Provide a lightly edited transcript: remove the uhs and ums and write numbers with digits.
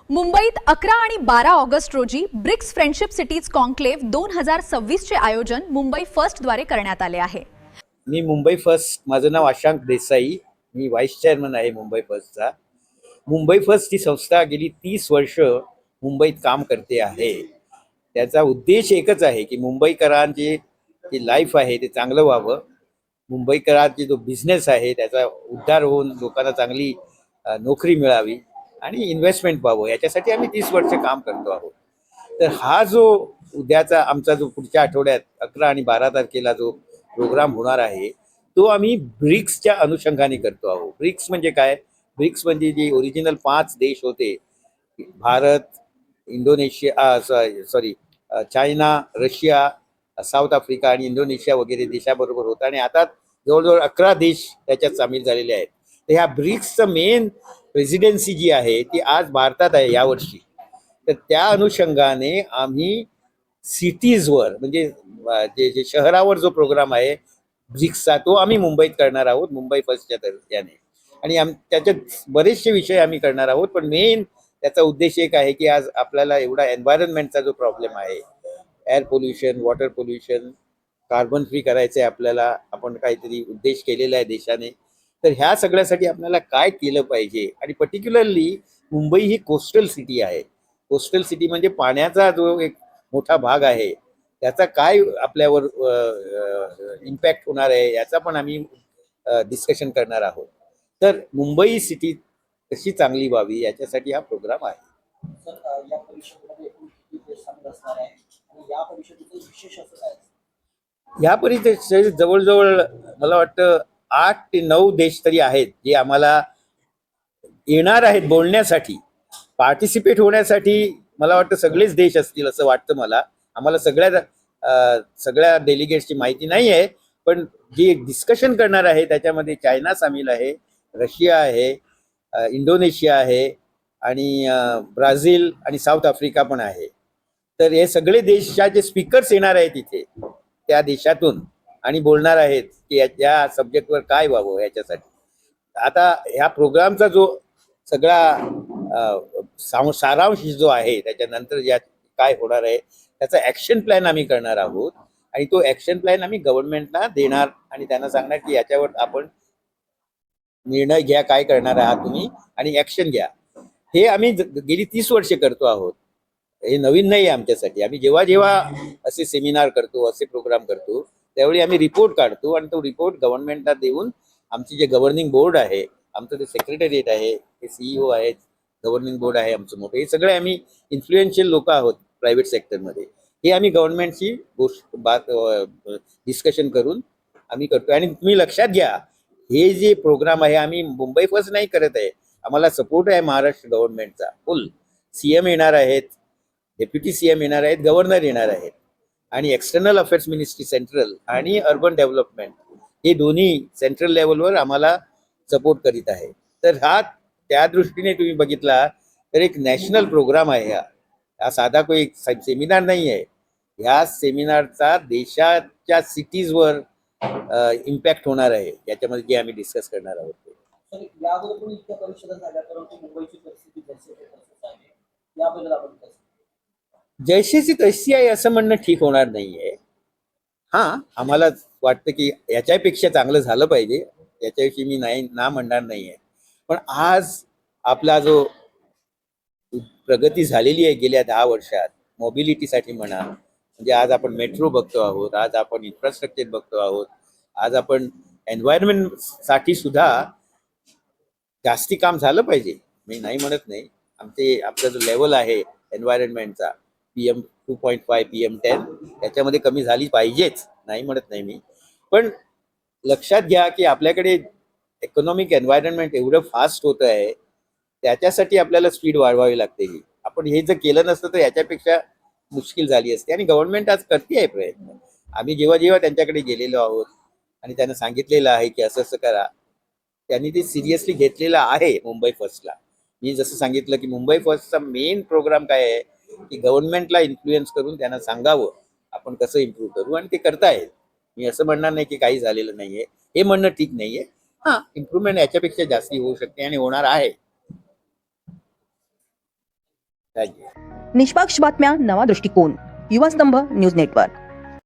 मुंबईत 11 आणि 12 ऑगस्ट रोजी ब्रिक्स फ्रेंडशिप सिटीज कॉन्क्लेव्ह 2026 चे आयोजन मुंबई फर्स्ट द्वारे करण्यात आले आहे। मी मुंबई फर्स्ट, माझं नाव आशांक देसाई, मी व्हाईस चेअरमन आहे मुंबई फर्स्टचा। मुंबई फर्स्ट ही संस्था गेली 30 वर्ष मुंबईत काम करते आहे। त्याचा उद्देश एकच आहे की मुंबईकरांची जी लाईफ आहे ते चांगलं व्हावं, मुंबईकरांची जो बिझनेस आहे त्याचा उद्धार होऊन लोकांना चांगली नोकरी मिळावी आणि इन्व्हेस्टमेंट व्हावं, याच्यासाठी आम्ही 30 वर्ष काम करतो आहोत। तर हा जो उद्याचा आमचा जो पुढच्या आठवड्यात 11 आणि 12 तारखेला जो प्रोग्राम होणार आहे तो आम्ही ब्रिक्सच्या अनुषंगाने करतो आहोत। ब्रिक्स म्हणजे काय? ब्रिक्स म्हणजे जे ओरिजिनल 5 देश होते, Bharat, Indonesia, China, Russia, south Africa आणि इंडोनेशिया वगैरे देशाबरोबर होता आणि आता जवळजवळ 11 देश त्याच्यात सामील झालेले आहेत। तर ह्या ब्रिक्सचं मेन प्रेसिडेन्सी जी आहे ती आज भारतात आहे यावर्षी। तर त्या अनुषंगाने आम्ही सिटीजवर म्हणजे जे जे शहरावर जो प्रोग्राम आहे ब्रिक्सचा तो आम्ही मुंबईत करणार आहोत, मुंबई फर्स्टच्या याने। आणि त्याच्यात बरेचसे विषय आम्ही करणार आहोत, पण मेन त्याचा उद्देश एक आहे की आज आपल्याला एवढा एन्व्हायरमेंटचा जो प्रॉब्लेम आहे, air pollution, water pollution, carbon free करायचं आहे आपल्याला, आपण काहीतरी उद्देश केलेला आहे देशाने। तर ह्या सगळ्यासाठी आपल्याला काय केलं पाहिजे, आणि पर्टिक्युलरली मुंबई ही कोस्टल सिटी आहे। कोस्टल सिटी म्हणजे पाण्याचा जो एक मोठा भाग आहे त्याचा काय आपल्यावर इम्पॅक्ट होणार आहे याचा पण आम्ही डिस्कशन करणार आहोत। तर मुंबई सिटी कशी चांगली व्हावी याच्यासाठी हा प्रोग्राम आहे। सर, या परिषदेमध्ये किती देश सामील असणार आहे आणि या परिषदेचं विशेष असं काय? या परिषदेत जवळजवळ मला वाटतं 8 ते 9 देश तरी आहेत जे आम्हाला येणार आहेत बोलण्यासाठी, पार्टिसिपेट होण्यासाठी। मला वाटतं सगळेच देश असतील असं वाटतं मला। आम्हाला सगळ्या डेलिगेट्सची माहिती नाही आहे, पण जे डिस्कशन करणार आहे त्याच्यामध्ये चायना सामील आहे, रशिया आहे, इंडोनेशिया आहे आणि ब्राझील आणि साऊथ आफ्रिका पण आहे। तर हे सगळे देशाचे स्पीकर्स येणार आहेत तिथे त्या देशातून आणि बोलणार आहेत की या सब्जेक्टवर काय व्हावं याच्यासाठी। आता ह्या प्रोग्रामचा जो सगळा सारांश जो आहे त्याच्यानंतर ज्या काय होणार आहे त्याचा ॲक्शन प्लॅन आम्ही करणार आहोत आणि तो ॲक्शन प्लॅन आम्ही गव्हर्नमेंटला देणार आणि त्यांना सांगणार की याच्यावर आपण निर्णय घ्या, काय करणार आहात तुम्ही आणि ॲक्शन घ्या। हे आम्ही गेली 30 वर्षे करतो आहोत, हे नवीन नाही आहे आमच्यासाठी। आम्ही जेव्हा जेव्हा असे सेमिनार करतो, असे प्रोग्राम करतो, त्यावेळी आम्ही रिपोर्ट काढतो आणि तो रिपोर्ट गव्हर्नमेंटला देऊन आमचे जे गव्हर्निंग बोर्ड आहे, आमचं जे सेक्रेटरिएट आहे, ते CEO आहेत, गव्हर्निंग बोर्ड आहे आमचं मोठं, हे सगळे आम्ही इन्फ्लुएन्शियल लोक आहोत प्रायव्हेट सेक्टरमध्ये। हे आम्ही गव्हर्नमेंटशी डिस्कशन करून आम्ही करतो। आणि तुम्ही लक्षात घ्या, हे जे प्रोग्राम आहे आम्ही मुंबई फर्स्ट नाही करत आहे, आम्हाला सपोर्ट आहे महाराष्ट्र गव्हर्नमेंटचा फुल। CM येणार आहेत, डेप्युटी CM येणार आहेत, गव्हर्नर येणार आहेत आणि एक्सटर्नल अफेअर्स मिनिस्ट्री सेंट्रल आणि अर्बन डेव्हलपमेंट हे दोन्ही सेंट्रल लेवलवर आम्हाला सपोर्ट करीत आहे। तर हा त्या दृष्टीने तुम्ही बघितला तर एक नॅशनल प्रोग्राम आहे। हा साधा कोई सेमिनार नाही आहे। ह्या सेमिनारचा देशाच्या सिटीजवर इम्पॅक्ट होणार आहे, याच्यामध्ये जे आम्ही डिस्कस करणार आहोत। सर, या अगोदर पण इतक्या परिषदा झाल्या, परंतु मुंबईची परिस्थिती जैसे आहे याबद्दल आपण कसं? जैशीची तशी आहे असं म्हणणं ठीक होणार नाहीये। हां, आम्हाला वाटतं की याच्यापेक्षा चांगलं झालं पाहिजे, याच्याविषयी मी नाही ना म्हणणार नाहीये। पण आज आपला जो प्रगती झालेली आहे गेल्या 10 वर्षात मोबिलिटीसाठी म्हणा, म्हणजे आज आपण मेट्रो बघतो आहोत, आज आपण इन्फ्रास्ट्रक्चर बघतो आहोत, आज आपण एन्व्हायरमेंटसाठी सुद्धा जास्ती काम झालं पाहिजे, मी नाही म्हणत नाही। आपला जो लेवल आहे एन्व्हायरमेंटचा PM 2.5 PM10 त्याच्यामध्ये कमी झाली पाहिजेच, नाही म्हणत नाही मी। पण लक्षात घ्या की आपल्याकडे इकॉनॉमिक एन्व्हायरमेंट एवढं फास्ट होत आहे, त्याच्यासाठी आपल्याला स्पीड वाढवावी लागते। ही आपण हे जर केलं नसतं तर याच्यापेक्षा मुश्किल झाली असते आणि गव्हर्नमेंट आज करते आहे प्रयत्न। आम्ही जेव्हा जेव्हा त्यांच्याकडे गेलेलो आहोत आणि त्यांना सांगितलेलं आहे की असं असं करा, त्यांनी ते सिरियसली घेतलेलं आहे मुंबई फर्स्टला। मी जसं सांगितलं की मुंबई फर्स्टचा मेन प्रोग्राम काय आहे की गव्हर्नमेंटला इन्फ्लुएन्स करून त्यांना सांगावं आपण कसं इम्प्रूव्ह करू, आणि ते करतायत। मी असं म्हणणार नाही की काही झालेलं नाहीये, हे म्हणणं ठीक नाहीये। हां, इम्प्रूव्हमेंट याच्यापेक्षा जास्ती होऊ शकते आणि होणार आहे। थँक्यू. निष्पक्ष बातम्या, नवा दृष्टिकोन. युवा स्तंभ न्यूज नेटवर्क.